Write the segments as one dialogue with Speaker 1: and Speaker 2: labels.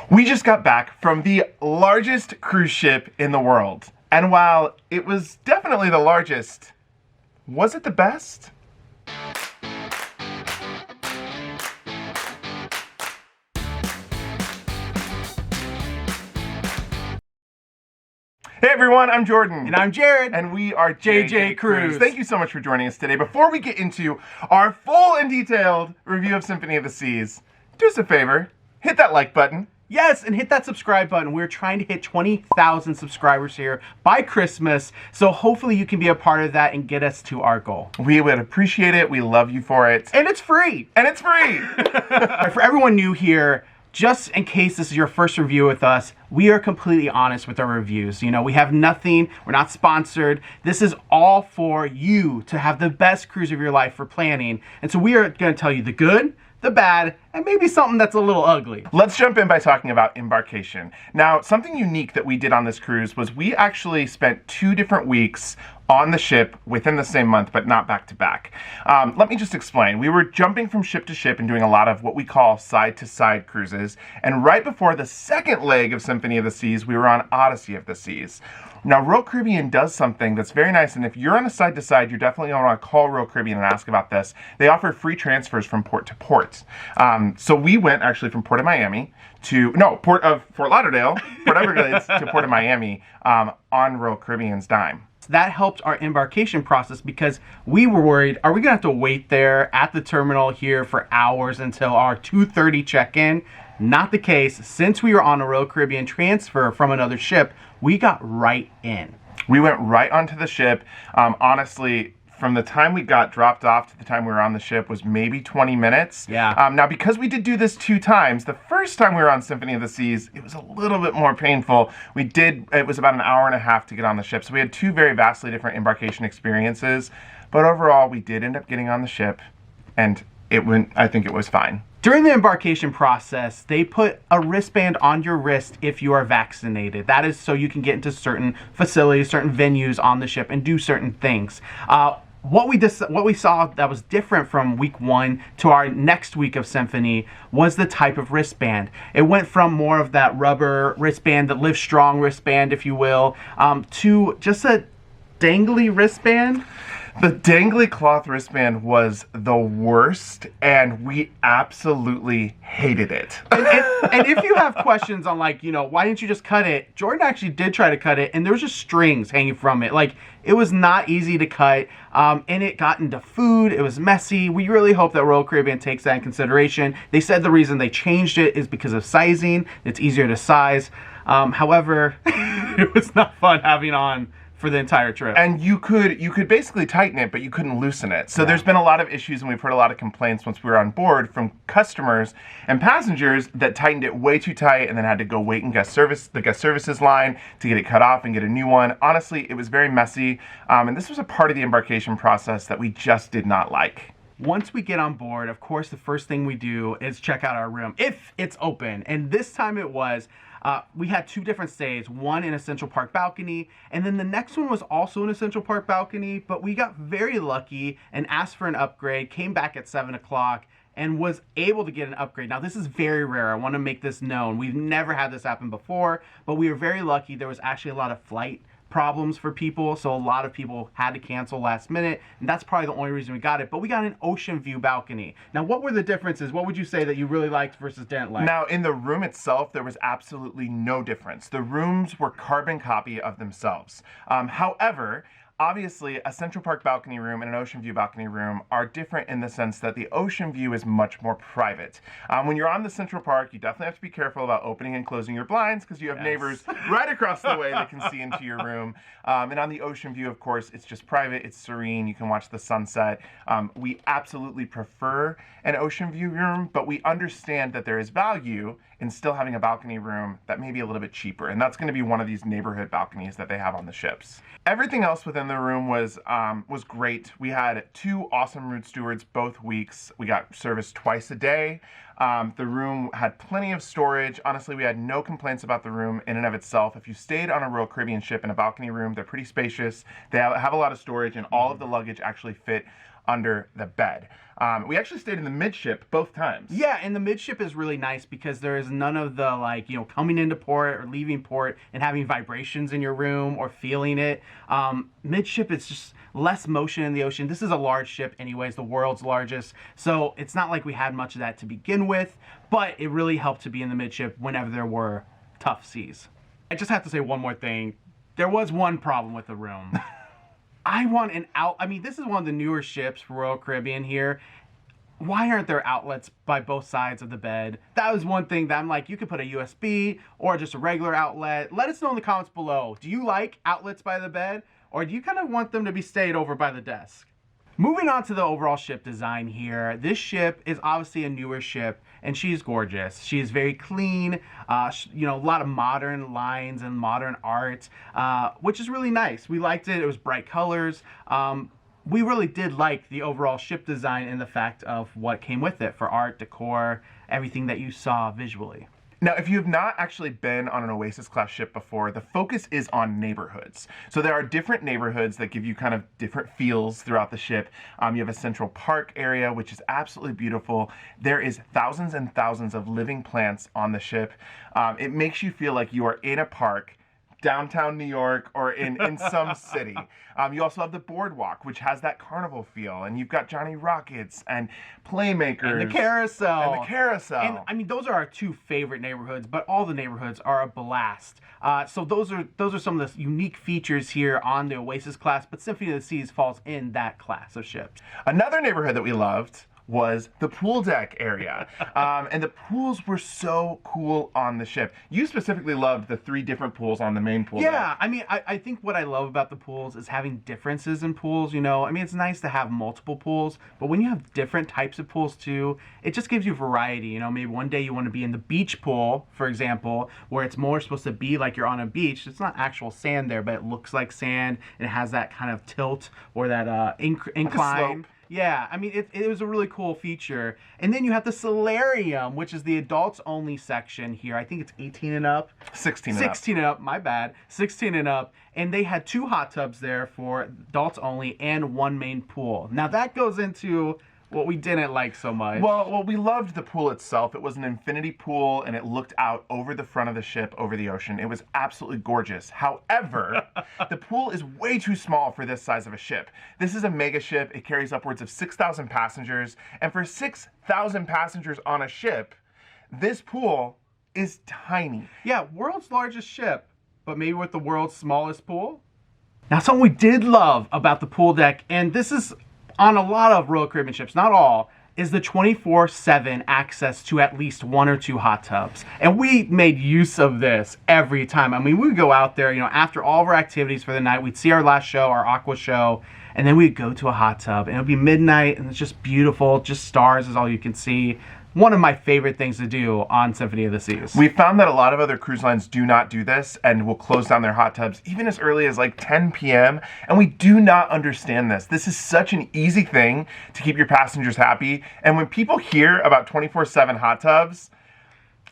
Speaker 1: We just got back from the largest cruise ship in the world. And while it was definitely the largest, was it the best? Hey everyone, I'm Jordan.
Speaker 2: And I'm Jared.
Speaker 1: And we are
Speaker 2: JJ Cruise.
Speaker 1: Thank you so much for joining us today. Before we get into our full and detailed review of Symphony of the Seas, do us a favor, hit that like button.
Speaker 2: Yes, and hit that subscribe button. We're trying to hit 20,000 subscribers here by Christmas, so hopefully you can be a part of that and get us to our goal.
Speaker 1: We would appreciate it. We love you for it.
Speaker 2: And it's free.
Speaker 1: And it's free.
Speaker 2: For everyone new here, just in case this is your first review with us, we are completely honest with our reviews. You know, we have nothing, we're not sponsored. This is all for you to have the best cruise of your life for planning. And so we are going to tell you the good, the bad, and maybe something that's a little ugly.
Speaker 1: Let's jump in by talking about Embarkation. Now, something unique that we did on this cruise was we actually spent 2 different weeks on the ship within the same month, but not back to back. Let me just explain. We were jumping from ship to ship and doing a lot of what we call side-to-side cruises. And right before the second leg of Symphony of the Seas, we were on Odyssey of the Seas. Now, Royal Caribbean does something that's very nice, and if you're on a side-to-side, you're definitely going to want to call Royal Caribbean and ask about this. They offer free transfers from port to port. So we went actually from Port of Miami to, Port of Fort Lauderdale, Port Everglades to Port of Miami on Royal Caribbean's dime.
Speaker 2: That helped our embarkation process because we were worried, are we going to have to wait there at the terminal here for hours until our 2:30 check-in? Not the case. Since we were on a Royal Caribbean transfer from another ship, we got right in.
Speaker 1: We went right onto the ship. Honestly, from the time we got dropped off to the time we were on the ship was maybe 20 minutes.
Speaker 2: Yeah.
Speaker 1: Now, because we did do this 2 times, the first time we were on Symphony of the Seas, it was a little bit more painful. It was about an hour and a half to get on the ship. So we had 2 very vastly different embarkation experiences. But overall, we did end up getting on the ship, and I think it was fine.
Speaker 2: During the embarkation process, they put a wristband on your wrist if you are vaccinated. That is so you can get into certain facilities, certain venues on the ship and do certain things. What we saw that was different from week 1 to our next week of Symphony was the type of wristband. It went from more of that rubber wristband, the Live Strong wristband, if you will, to just a dangly wristband.
Speaker 1: The dangly cloth wristband was the worst, and we absolutely hated it.
Speaker 2: And if you have questions on, like, you know, why didn't you just cut it? Jordan actually did try to cut it, and there was just strings hanging from it. Like, it was not easy to cut, and it got into food. It was messy. We really hope that Royal Caribbean takes that in consideration. They said the reason they changed it is because of sizing. It's easier to size. However, it was not fun having on for the entire trip.
Speaker 1: And you could basically tighten it, but you couldn't loosen it. So there's been a lot of issues, and we've heard a lot of complaints once we were on board from customers and passengers that tightened it way too tight and then had to go wait in the guest services line to get it cut off and get a new one. Honestly, it was very messy, and this was a part of the embarkation process that we just did not like.
Speaker 2: Once we get on board, of course, the first thing we do is check out our room, if it's open. And this time it was. We had 2 different stays, one in a Central Park balcony, and then the next one was also in a Central Park balcony, but we got very lucky and asked for an upgrade, came back at 7 o'clock, and was able to get an upgrade. Now, this is very rare. I want to make this known. We've never had this happen before, but we were very lucky. There was actually a lot of flight problems for people, so a lot of people had to cancel last minute, and that's probably the only reason we got it. But we got an ocean view balcony. Now, what were the differences? What would you say that you really liked versus didn't like?
Speaker 1: Now, in the room itself, there was absolutely no difference. The rooms were carbon copy of themselves. However, obviously, a Central Park balcony room and an ocean view balcony room are different in the sense that the ocean view is much more private. When you're on the Central Park, you definitely have to be careful about opening and closing your blinds because you have neighbors right across the way that can see into your room. And on the ocean view, of course, it's just private, it's serene, you can watch the sunset. We absolutely prefer an ocean view room, but we understand that there is value in still having a balcony room that may be a little bit cheaper, and that's going to be one of these neighborhood balconies that they have on the ships. Everything else within the room was great. We had 2 awesome room stewards both weeks. We got service twice a day. The room had plenty of storage. Honestly, we had no complaints about the room in and of itself. If you stayed on a Royal Caribbean ship in a balcony room, they're pretty spacious. They have a lot of storage, and all of the luggage actually fit under the bed. We actually stayed in the midship both times.
Speaker 2: Yeah, and the midship is really nice because there is none of the, like, you know, coming into port or leaving port and having vibrations in your room or feeling it. Midship, it's just less motion in the ocean. This is a large ship anyways, the world's largest. So it's not like we had much of that to begin with, but it really helped to be in the midship whenever there were tough seas. I just have to say one more thing. There was one problem with the room. I want an I mean, this is one of the newer ships for Royal Caribbean here. Why aren't there outlets by both sides of the bed? That was one thing that I'm like, you could put a USB or just a regular outlet. Let us know in the comments below. Do you like outlets by the bed, or do you kind of want them to be stayed over by the desk? Moving on to the overall ship design here. This ship is obviously a newer ship, and she's gorgeous. She is very clean, you know, a lot of modern lines and modern art, which is really nice. We liked it. It was bright colors. We really did like the overall ship design and the fact of what came with it for art, decor, everything that you saw visually.
Speaker 1: Now, if you have not actually been on an Oasis class ship before, the focus is on neighborhoods. So there are different neighborhoods that give you kind of different feels throughout the ship. You have a Central Park area, which is absolutely beautiful. There is thousands and thousands of living plants on the ship. It makes you feel like you are in a park, downtown New York, or in some city. You also have the boardwalk, which has that carnival feel, and you've got Johnny Rockets and Playmakers.
Speaker 2: And the carousel.
Speaker 1: And the carousel.
Speaker 2: And I mean, those are our two favorite neighborhoods, but all the neighborhoods are a blast. So those are some of the unique features here on the Oasis class, but Symphony of the Seas falls in that class of ships.
Speaker 1: Another neighborhood that we loved was the pool deck area. And the pools were so cool on the ship. You specifically loved the 3 different pools on the main pool deck.
Speaker 2: Yeah, I mean, I think what I love about the pools is having differences in pools, you know. I mean, it's nice to have multiple pools, but when you have different types of pools too, it just gives you variety, you know. Maybe one day you want to be in the beach pool, for example, where it's more supposed to be like you're on a beach. It's not actual sand there, but it looks like sand, and it has that kind of tilt or that incline.
Speaker 1: Like a slope.
Speaker 2: Yeah, I mean, it was a really cool feature. And then you have the solarium, which is the adults only section here. I think it's 18 and up.
Speaker 1: 16 and up.
Speaker 2: 16 and up, my bad. 16 and up. And they had 2 hot tubs there for adults only and 1 main pool. Now that goes into what we didn't like so much.
Speaker 1: Well, we loved the pool itself. It was an infinity pool, and it looked out over the front of the ship, over the ocean. It was absolutely gorgeous. However, the pool is way too small for this size of a ship. This is a mega ship. It carries upwards of 6,000 passengers, and for 6,000 passengers on a ship, this pool is tiny.
Speaker 2: Yeah, world's largest ship, but maybe with the world's smallest pool. Now, something we did love about the pool deck, and this is on a lot of Royal Caribbean ships, not all, is the 24/7 access to at least 1 or 2 hot tubs. And we made use of this every time. I mean, we would go out there, you know, after all of our activities for the night, we'd see our last show, our aqua show, and then we'd go to a hot tub, and it would be midnight, and it's just beautiful, just stars is all you can see. One of my favorite things to do on Symphony of the Seas.
Speaker 1: We found that a lot of other cruise lines do not do this and will close down their hot tubs even as early as like 10 p.m. And we do not understand this. This is such an easy thing to keep your passengers happy. And when people hear about 24/7 hot tubs,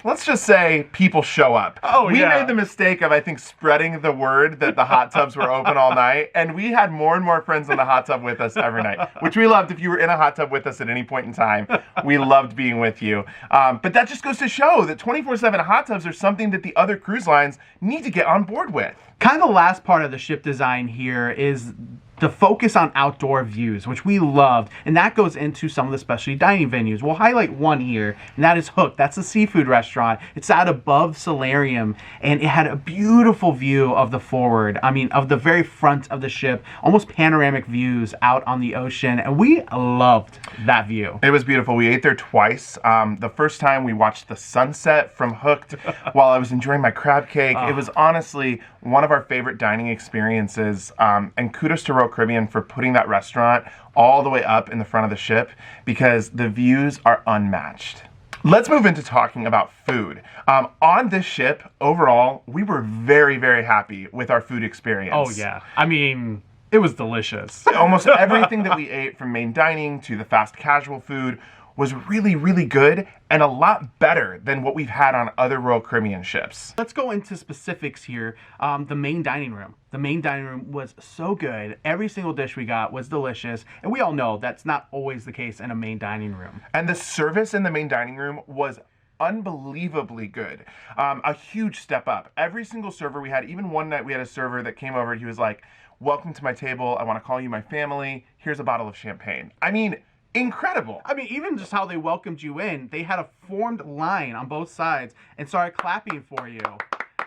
Speaker 1: let's just say people show up.
Speaker 2: Oh,
Speaker 1: we
Speaker 2: yeah.
Speaker 1: made the mistake of, I think, spreading the word that the hot tubs were open all night. And we had more and more friends in the hot tub with us every night, which we loved. If you were in a hot tub with us at any point in time, we loved being with you. But that just goes to show that 24/7 hot tubs are something that the other cruise lines need to get on board with.
Speaker 2: Kind of the last part of the ship design here is the focus on outdoor views, which we loved, and that goes into some of the specialty dining venues. We'll highlight one here, and that is Hook. That's a seafood restaurant. It's out above Solarium, and it had a beautiful view of the forward. I mean, of the very front of the ship, almost panoramic views out on the ocean, and we loved that view.
Speaker 1: It was beautiful. We ate there twice. The first time we watched the sunset from Hooked while I was enjoying my crab cake. It was honestly one of our favorite dining experiences, and kudos to Royal Caribbean for putting that restaurant all the way up in the front of the ship because the views are unmatched. Let's move into talking about food. On this ship, overall, we were very, very happy with our food experience.
Speaker 2: Oh, yeah. I mean, it was delicious.
Speaker 1: Almost everything that we ate, from main dining to the fast casual food, was really, really good and a lot better than what we've had on other Royal Caribbean ships.
Speaker 2: Let's go into specifics here. The main dining room. The main dining room was so good. Every single dish we got was delicious. And we all know that's not always the case in a main dining room.
Speaker 1: And the service in the main dining room was unbelievably good. A huge step up. Every single server we had, even one night we had a server that came over and he was like, "Welcome to my table. I want to call you my family. Here's a bottle of champagne." I mean, incredible.
Speaker 2: I mean, even just how they welcomed you in, they had a formed line on both sides and started clapping for you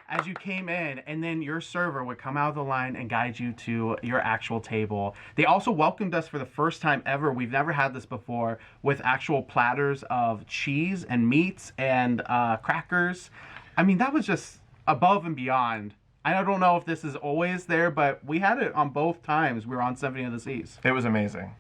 Speaker 2: as you came in, and then your server would come out of the line and guide you to your actual table. They also welcomed us for the first time ever. We've never had this before, with actual platters of cheese and meats and crackers. I mean, that was just above and beyond. I don't know if this is always there, but we had it on both times we were on Symphony of the Seas.
Speaker 1: It was amazing.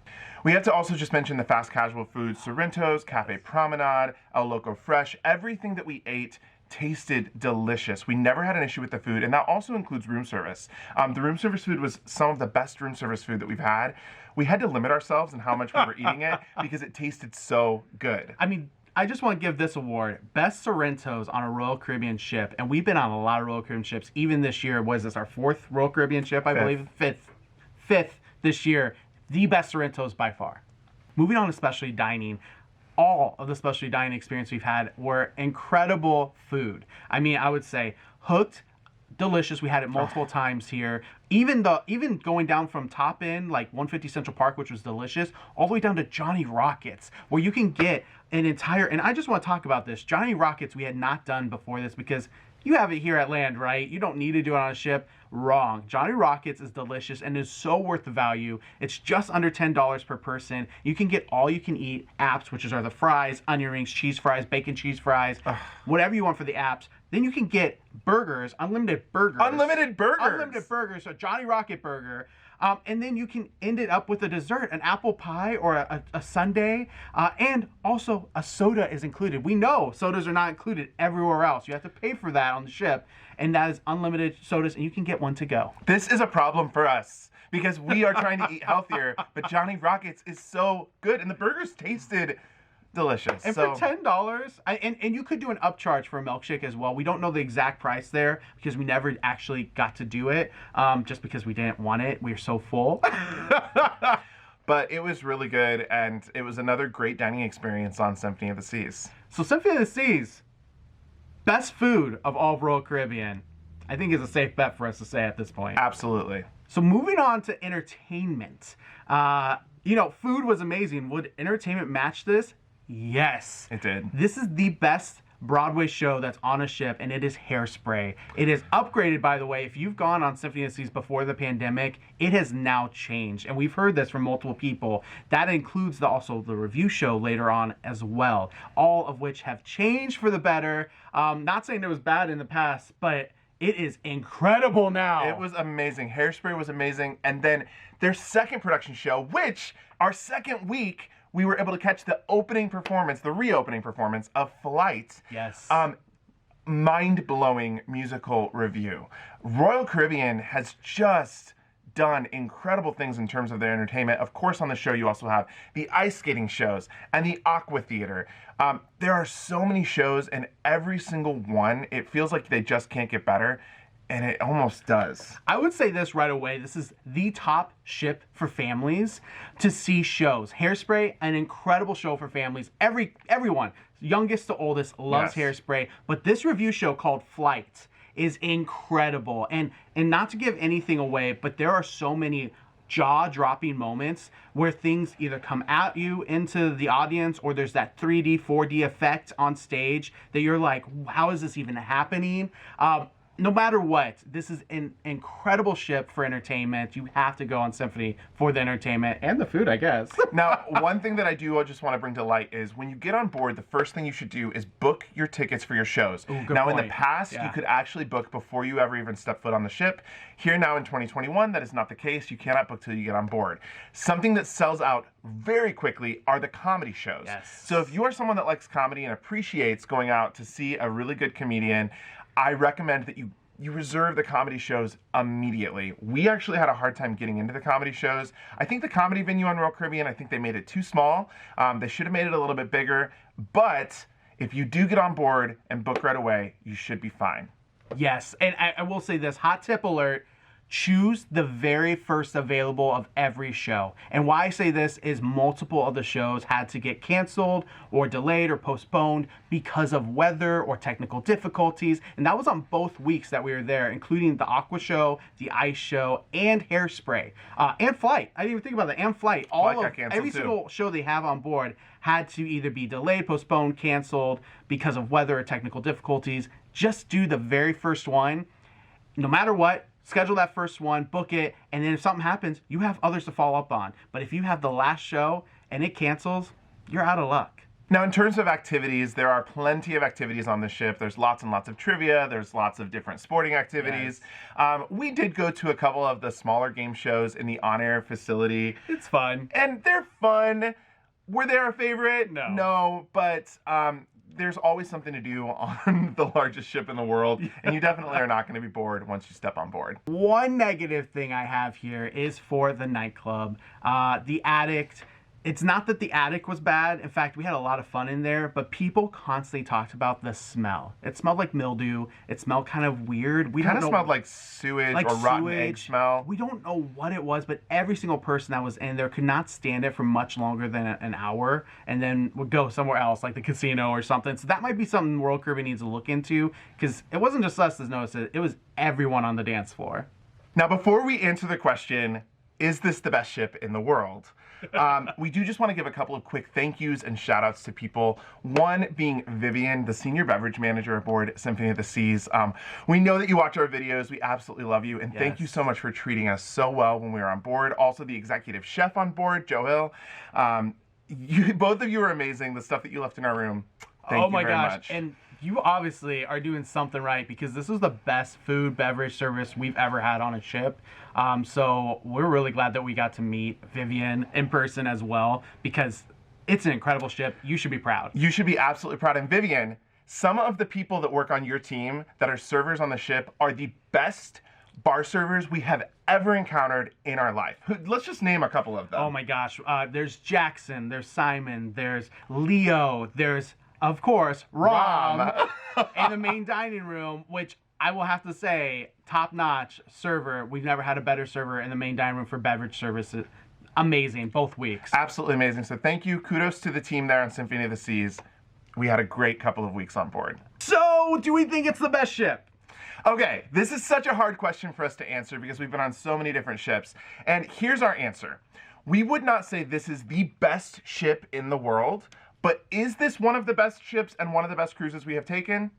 Speaker 1: We have to also just mention the fast casual food, Sorrentos, Cafe Promenade, El Loco Fresh. Everything that we ate tasted delicious. We never had an issue with the food, and that also includes room service. The room service food was some of the best room service food that we've had. We had to limit ourselves in how much we were eating it because it tasted so good.
Speaker 2: I mean, I just want to give this award, Best Sorrentos on a Royal Caribbean ship. And we've been on a lot of Royal Caribbean ships. Even this year, was this our 4th Royal Caribbean ship, I believe? Fifth this year. The best Sorrentos by far. Moving on to specialty dining. All of the specialty dining experience we've had were incredible food. I mean, I would say hooked, delicious. We had it multiple times here. Even going down from top end, like 150 Central Park, which was delicious, all the way down to Johnny Rockets, where you can get an entire, and I just want to talk about this. Johnny Rockets we had not done before this because you have it here at land, right? You don't need to do it on a ship. Wrong. Johnny Rockets is delicious and is so worth the value. It's just under $10 per person. You can get all you can eat apps, which are the fries, onion rings, cheese fries, bacon cheese fries, whatever you want for the apps. Then you can get burgers, unlimited burgers.
Speaker 1: Unlimited burgers.
Speaker 2: Unlimited burgers. So Johnny Rocket burger. And then you can end it up with a dessert, an apple pie or a sundae. And also a soda is included. We know sodas are not included everywhere else. You have to pay for that on the ship. And that is unlimited sodas, and you can get one to go.
Speaker 1: This is a problem for us because we are trying to eat healthier, but Johnny Rockets is so good, and the burgers tasted delicious.
Speaker 2: And for $10, and you could do an upcharge for a milkshake as well. We don't know the exact price there because we never actually got to do it, just because we didn't want it. We were so full.
Speaker 1: But it was really good, and it was another great dining experience on Symphony of the Seas.
Speaker 2: So Symphony of the Seas, best food of all of Royal Caribbean, I think is a safe bet for us to say at this point.
Speaker 1: Absolutely.
Speaker 2: So moving on to entertainment. Food was amazing. Would entertainment match this? Yes.
Speaker 1: It did.
Speaker 2: This is the best Broadway show that's on a ship, and it is Hairspray. It is upgraded, by the way. If you've gone on Symphony of the Seas before the pandemic, it has now changed, and we've heard this from multiple people. That includes also the review show later on as well, all of which have changed for the better. Not saying it was bad in the past, but it is incredible now.
Speaker 1: It was amazing. Hairspray was amazing, and then their second production show, which our second week, we were able to catch the reopening performance of Flight.
Speaker 2: Yes.
Speaker 1: Mind-blowing musical review. Royal Caribbean has just done incredible things in terms of their entertainment. Of course, on the show, you also have the ice skating shows and the aqua theater. There are so many shows, and every single one, it feels like they just can't get better. And it almost does.
Speaker 2: I would say this right away. This is the top ship for families to see shows. Hairspray, an incredible show for families. Everyone, youngest to oldest, loves Hairspray. But this review show called Flight is incredible. And not to give anything away, but there are so many jaw-dropping moments where things either come at you into the audience, or there's that 3D, 4D effect on stage that you're like, how is this even happening? No matter what, this is an incredible ship for entertainment. You have to go on Symphony for the entertainment and the food, I guess.
Speaker 1: Now, one thing that I just want to bring to light is when you get on board, the first thing you should do is book your tickets for your shows.
Speaker 2: Ooh, good
Speaker 1: now,
Speaker 2: point.
Speaker 1: in the past, you could actually book before you ever even step foot on the ship. Here now in 2021, that is not the case. You cannot book till you get on board. Something that sells out very quickly are the comedy shows.
Speaker 2: Yes.
Speaker 1: So if you are someone that likes comedy and appreciates going out to see a really good comedian, I recommend that you you reserve the comedy shows immediately. We actually had a hard time getting into the comedy shows. I think the comedy venue on Royal Caribbean, I think they made it too small. They should have made it a little bit bigger, but if you do get on board and book right away, you should be fine.
Speaker 2: Yes, and I will say this, hot tip alert, choose the very first available of every show. And why I say this is multiple of the shows had to get canceled or delayed or postponed because of weather or technical difficulties. And that was on both weeks that we were there, including the Aqua Show, the Ice Show, and Hairspray. And Flight. I didn't even think about that. And Flight. Every single show they have on board had to either be delayed, postponed, canceled because of weather or technical difficulties. Just do the very first one. No matter what, schedule that first one, book it, and then if something happens, you have others to follow up on. But if you have the last show and it cancels, you're out of luck.
Speaker 1: Now, in terms of activities, there are plenty of activities on the ship. There's lots and lots of trivia. There's lots of different sporting activities. Yes. We did go to a couple of the smaller game shows in the on-air facility.
Speaker 2: It's fun.
Speaker 1: And they're fun. Were they our favorite?
Speaker 2: No.
Speaker 1: No, but there's always something to do on the largest ship in the world, and you definitely are not going to be bored once you step on board.
Speaker 2: One negative thing I have here is for the nightclub. The Addict. It's not that the attic was bad. In fact, we had a lot of fun in there, but people constantly talked about the smell. It smelled like mildew. It smelled kind of weird.
Speaker 1: We kind of smelled like sewage or rotten egg smell.
Speaker 2: We don't know what it was, but every single person that was in there could not stand it for much longer than an hour, and then would go somewhere else, like the casino or something. So that might be something Royal Caribbean needs to look into, because it wasn't just us that noticed it. It was everyone on the dance floor.
Speaker 1: Now, before we answer the question, is this the best ship in the world? We do just want to give a couple of quick thank yous and shout outs to people. One being Vivian, the senior beverage manager aboard Symphony of the Seas. We know that you watch our videos. We absolutely love you. And thank you so much for treating us so well when we were on board. Also, the executive chef on board, Joe Hill. Both of you are amazing. The stuff that you left in our room, thank you very much.
Speaker 2: And you obviously are doing something right, because this was the best food beverage service we've ever had on a ship. So we're really glad that we got to meet Vivian in person as well, because it's an incredible ship. You should be proud.
Speaker 1: You should be absolutely proud. And Vivian, some of the people that work on your team that are servers on the ship are the best bar servers we have ever encountered in our life. Let's just name a couple of them.
Speaker 2: Oh my gosh. There's Jackson, there's Simon, there's Leo, there's, of course, Rom. In the main dining room, which I will have to say, top-notch server. We've never had a better server in the main dining room for beverage services. Amazing, both weeks.
Speaker 1: Absolutely amazing. So thank you. Kudos to the team there on Symphony of the Seas. We had a great couple of weeks on board.
Speaker 2: So, do we think it's the best ship?
Speaker 1: Okay, this is such a hard question for us to answer because we've been on so many different ships. And here's our answer. We would not say this is the best ship in the world, but is this one of the best ships and one of the best cruises we have taken?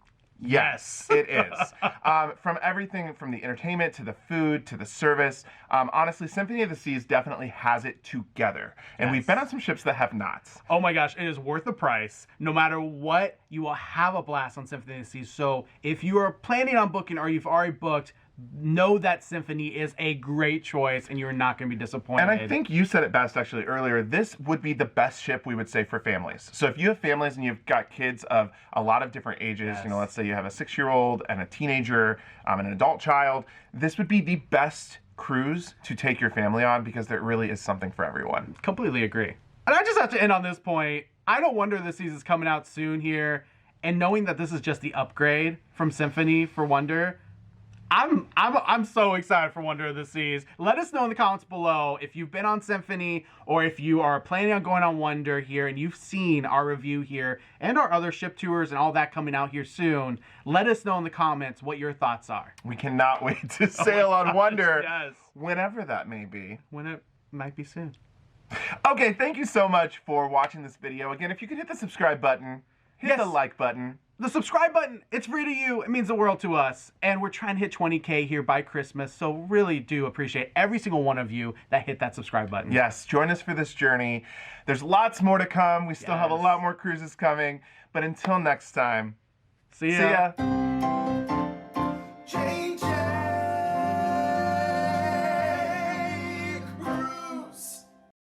Speaker 1: Yes, it is. From everything from the entertainment to the food to the service. Honestly, Symphony of the Seas definitely has it together. And we've been on some ships that have not.
Speaker 2: Oh my gosh, it is worth the price. No matter what, you will have a blast on Symphony of the Seas. So if you are planning on booking or you've already booked, know that Symphony is a great choice and you're not going to be disappointed.
Speaker 1: And I think you said it best actually earlier. This would be the best ship we would say for families. So if you have families and you've got kids of a lot of different ages, you know, let's say you have a 6-year-old and a teenager and an adult child, this would be the best cruise to take your family on because there really is something for everyone.
Speaker 2: Completely agree. And I just have to end on this point. I don't wonder this season's coming out soon here. And knowing that this is just the upgrade from Symphony for Wonder, I'm so excited for Wonder of the Seas. Let us know in the comments below if you've been on Symphony or if you are planning on going on Wonder here and you've seen our review here and our other ship tours and all that coming out here soon. Let us know in the comments what your thoughts are.
Speaker 1: We cannot wait to sail on Wonder, whenever that may be.
Speaker 2: When it might be soon.
Speaker 1: Okay, thank you so much for watching this video. Again, if you could hit the subscribe button, hit the like button.
Speaker 2: The subscribe button, it's free to you. It means the world to us. And we're trying to hit 20K here by Christmas. So really do appreciate every single one of you that hit that subscribe button.
Speaker 1: Yes, join us for this journey. There's lots more to come. We still have a lot more cruises coming. But until next time,
Speaker 2: see ya.